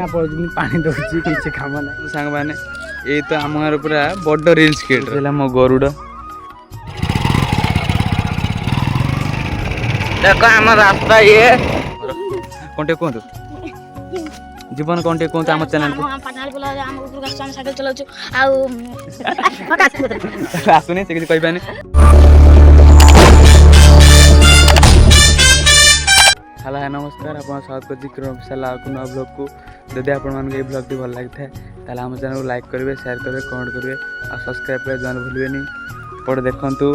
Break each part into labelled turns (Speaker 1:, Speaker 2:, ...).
Speaker 1: पानी दौर किसी कम ना सांग मैंने ये तो आम गाँव पूरा बड़ रिल्स क्रिएटर मो गरुड़ देख आम रास्ता ये कौन टे कहतु जीवन कौन टे कहतु आम चैनल को आसुनी से किसी कह हेलो नमस्कार आप स्वागत कर नया ब्लॉग को जदि आपण ये ब्लॉग टी भल लगी है आम चैनल को लाइक करेंगे शेयर करेंगे कमेंट करेंगे और सब्सक्राइब कर जान भूलें पटे देखु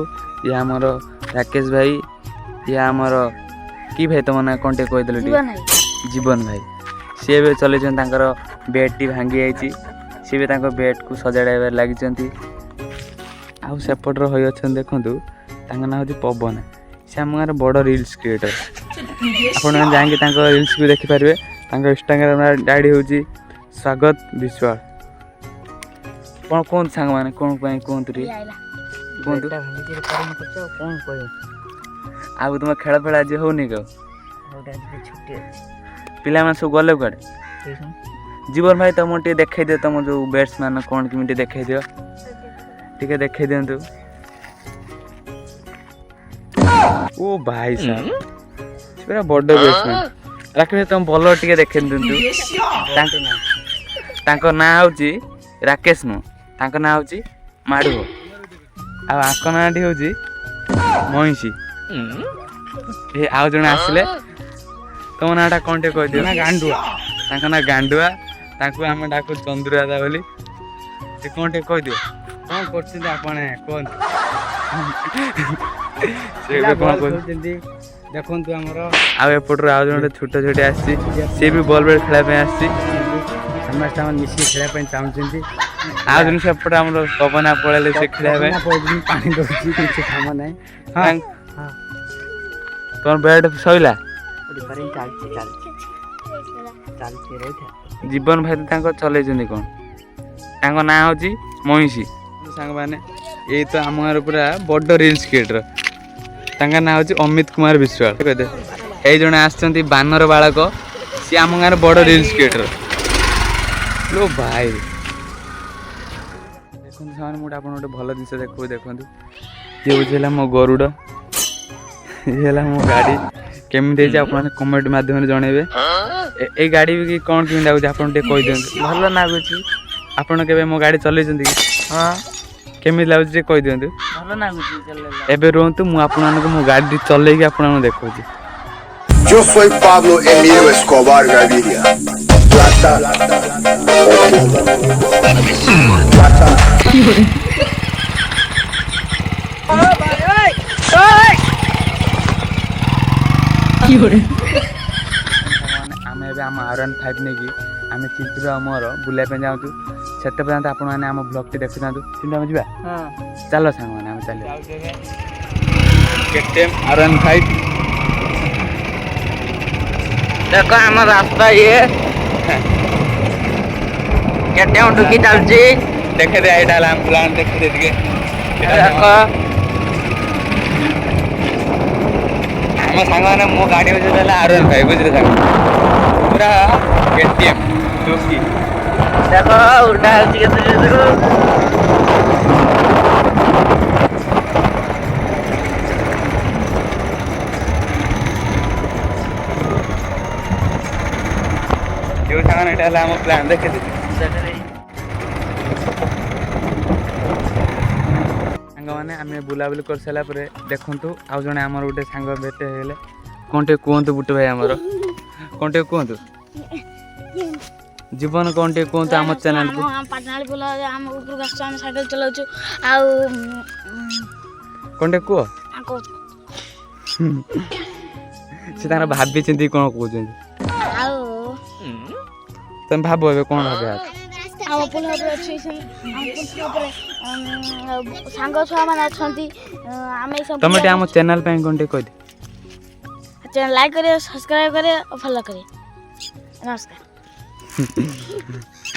Speaker 1: ये आमर राकेश भाई ये आमर कि भाई तुम ना कौन टे कहीदेल जीवन भाई सी भी चल बेड टी भांगी जाइए सी भी बेड को सजाड़ लगी आउट रही अच्छा देखूँ ना हूँ पवन सी आम गाँव बड़ रिल्स क्रिएटर आपण जाकि रिल्स भी देखिपारे इंस्टाग्राम आईडी हूँ स्वागत विश्वाल कौन कहते सांग मैंने कौन कहतु टे कहतु आउ तुम खेल फेल आज होनी कौ पिला सब गले कड़े जीवन भाई तुम टे देखे दियो तुम जो बैट्समैन कौन केमी देखे दियो टे देखे दिंतु ओ भाई साहब पूरा बड़ बैट्समैन राकेश तुम बॉलर टे देखे दिंतु ना हूँ राकेश नु ना हूँ माड़ू आक ना हूँ महिषी ये आउ जन आसिले तुम नाटा कौन टे कह दियो ना गांडुआ ना गांडुआ आम डाकू चंद्रराजा बोली कौन टे कह दियो कौन कर देखु आमर आउ जन छोट छोटे आसी सी भी बॉल बेट खेला समस्त मिसिक खेल चाहते आज जन सेपटे आम पवन पड़े से खेल पानी दौर किसी कम ना हाँ तुम बेट सैला जीवन भाई चल कौन ना हूँ महिषी सांग मैंने ये तो आम गाँव पूरा बड़ रिल्स क्रिएटर ना हूँ अमित कुमार विश्वाल कहते ये जड़े आसती बानर बालक सी आम गाँव बड़ रिल्स क्रिएटर लो भाई देखो सामान मुझे आप गोटे भल जिन देखो देखो ये बुझे मो गरुड़ ये मो गाड़ी केमी आप कमेंट मध्यम जनइबे ये गाड़ी भी कौन केमी लगुच आप कह दिखाँ भल लगुच आपड़ के मो गाड़ी चल हाँ केमी लगुच कह दिखाँ भल लगुच एबे रुहतु मु मो गाड़ी चल देखो
Speaker 2: Yo soy Pablo Emilio Escobar Gaviria. Plata.
Speaker 1: आम R15 नहीं आम चिंतु आमर बुलाइ जाऊँ से पर्यंत आपण मैंने आम ब्लॉग टी देखु था चिंतु आम जा चलो सांग मैंने आम चल R15 देखो आम रास्ता ये केटे टुकी चलती देखे दे यहाँ आम प्लान देखे दे देख आम सांग मैंने मो गाड़ी बजे R15 बुझे सांग पूरा KTM टुकी देखो उल्टा प्लान देखे मैंने आम बुलाबुली कर सारा देखु आउ जड़े आम गोटे सांग भेट हो कौन टे कहतु बुटे भाई आमर कौन टे कहतु जीवन कौन टे कहतु आम चैनल को कौन टे कह से भाभी चिंती कौन कहते तुम भाव ए कौन भाव तुम आम चैनल कौन टे कह
Speaker 3: चैनल लाइक करें सब्सक्राइब करें और फॉलो करें नमस्कार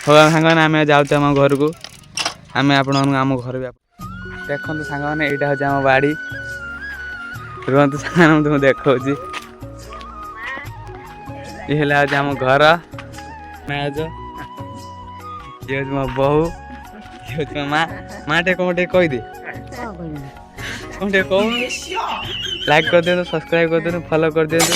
Speaker 1: हाँ सांग आम जाऊँ घर को आम आम घर भी देखो सांग मैंने यहाँ हूँ आम बाड़ी रुहतु सांग तुम देखा ये आम घर ମ୍ୟାଚ୍ ଇଏ ହେଉଛି ମୋ ବୋଉ ଇଏ ହେଉଛି ମୋ ମା ମା ଟିକେ କ'ଣ ଟିକେ କହିଦେ କ'ଣ ଟିକେ କହୁ ଲାଇକ୍ କରିଦିଅନ୍ତୁ ସବସ୍କ୍ରାଇବ୍ କରିଦିଅନ୍ତୁ ଫଲୋ କରିଦିଅନ୍ତୁ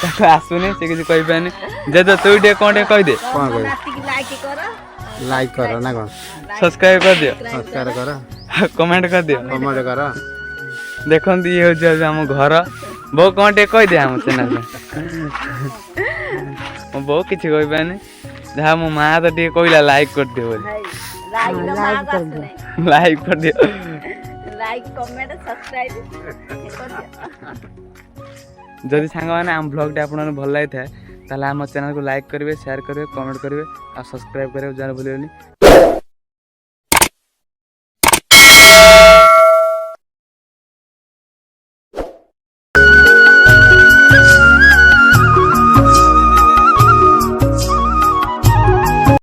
Speaker 1: ତାକୁ ଆସୁନି ସେ କିଛି କହିପାରୁନି ଯେହେତୁ ତୁ ଟିକେ କ'ଣ ଟିକେ କହିଦେ
Speaker 4: କ'ଣ କହିବି ଲାଇକ୍ କର ନା କ'ଣ
Speaker 1: ସବସ୍କ୍ରାଇବ୍ କରିଦିଅ
Speaker 4: ସବସ୍କ୍ରାଇବ୍ କର
Speaker 1: କମେଣ୍ଟ କରିଦିଅ
Speaker 4: କମେଣ୍ଟ କର
Speaker 1: ଦେଖନ୍ତୁ ଇଏ ହେଉଛି ଏବେ ଆମ ଘର ବୋଉ କ'ଣ ଟିକେ କହିଦେ ଆମ ଚ୍ୟାନେଲରେ ମୋ ବୋଉ କିଛି କହିପାରୁନି ଯାହା ମୋ ମା ତ ଟିକେ କହିଲା ଲାଇକ୍ କରିଦିଅ ବୋଲି ଲାଇକ୍ କରିଦିଅ ଯଦି ସାଙ୍ଗମାନେ ଆମ ବ୍ଲଗ୍ଟି ଆପଣଙ୍କୁ ଭଲ ଲାଗିଥାଏ ତାହେଲେ ଆମ ଚ୍ୟାନେଲକୁ ଲାଇକ୍ କରିବେ ସେୟାର କରିବେ କମେଣ୍ଟ କରିବେ ଆଉ ସବସ୍କ୍ରାଇବ୍ କରିବାକୁ ଯାହା ଭୁଲିବେନି।